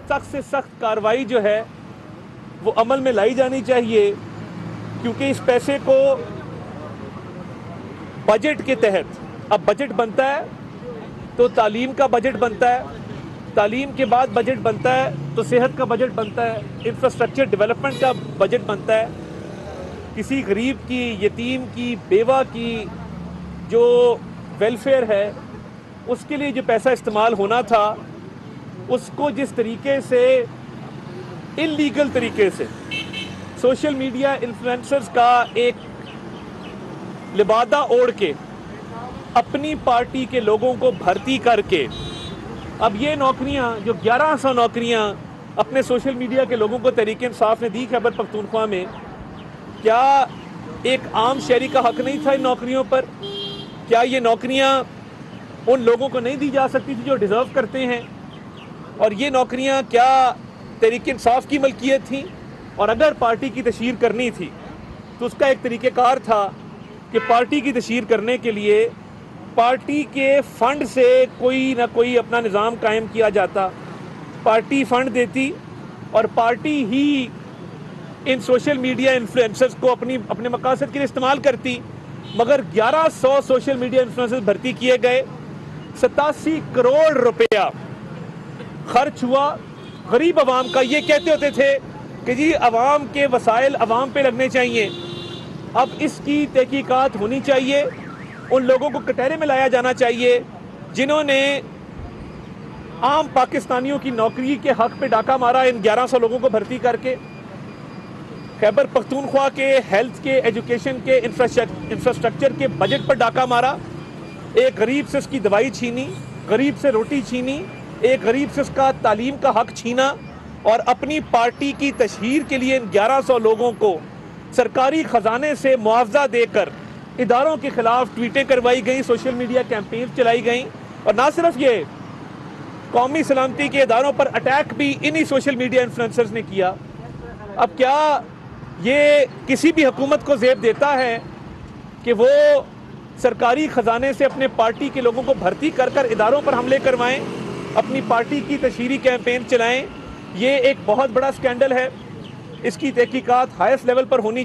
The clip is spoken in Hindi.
सख्त से सख्त कार्रवाई जो है वो अमल में लाई जानी चाहिए, क्योंकि इस पैसे को बजट के तहत, अब बजट बनता है तो तालीम का बजट बनता है, तालीम के बाद बजट बनता है तो सेहत का बजट बनता है, इंफ्रास्ट्रक्चर डेवलपमेंट का बजट बनता है, किसी गरीब की, यतीम की, बेवा की जो वेलफेयर है उसके लिए जो पैसा इस्तेमाल होना था उसको जिस तरीके से इल्लीगल तरीके से सोशल मीडिया इन्फ्लुएंसर्स का एक लिबादा ओढ़ के अपनी पार्टी के लोगों को भर्ती करके, अब ये नौकरियां जो 1100 नौकरियां अपने सोशल मीडिया के लोगों को तहरीक इंसाफ ने दी खैबर पख्तूनख्वा में, क्या एक आम शहरी का हक नहीं था इन नौकरियों पर? क्या ये नौकरियां उन लोगों को नहीं दी जा सकती थी जो डिज़र्व करते हैं? और ये नौकरियां क्या तहरीक इंसाफ की मलकियत थी? और अगर पार्टी की तशहीर करनी थी तो उसका एक तरीक़ेकार था कि पार्टी की तशहीर करने के लिए पार्टी के फंड से कोई ना कोई अपना निज़ाम कायम किया जाता, पार्टी फंड देती और पार्टी ही इन सोशल मीडिया इन्फ्लुएंसर्स को अपने मकासद के लिए इस्तेमाल करती। मगर 1100 सोशल मीडिया इन्फ्लुएंसर्स भर्ती किए गए, 87 करोड़ रुपया खर्च हुआ गरीब आवाम का। ये कहते होते थे कि जी आवाम के वसाइल आवाम पे लगने चाहिए। अब इसकी तहकीकात होनी चाहिए, उन लोगों को कटहरे में लाया जाना चाहिए जिन्होंने आम पाकिस्तानियों की नौकरी के हक पे डाका मारा इन 1100 लोगों को भर्ती करके। खैबर पख्तूनख्वा के हेल्थ के, एजुकेशन के, इंफ्रास्ट्रक्चर के बजट पर डाका मारा, एक गरीब से उसकी दवाई छीनी, गरीब से रोटी छीनी, एक गरीब से उसका तालीम का हक छीना और अपनी पार्टी की तशहीर के लिए इन 1100 लोगों को सरकारी खजाने से मुआवजा देकर इदारों के खिलाफ ट्वीटें करवाई गई, सोशल मीडिया कैंपेन चलाई गई। और ना सिर्फ ये, कौमी सलामती के इदारों पर अटैक भी इन्हीं सोशल मीडिया इन्फ्लुएंसर्स ने किया। अब क्या ये किसी भी हुकूमत को ज़ेब देता है कि वो सरकारी खजाने से अपने पार्टी के लोगों को भर्ती कर कर इदारों पर हमले करवाएं, अपनी पार्टी की तशहीरी कैंपेन चलाएं? ये एक बहुत बड़ा स्कैंडल है, इसकी तहकीकात हाईएस्ट लेवल पर होनी चाहिए।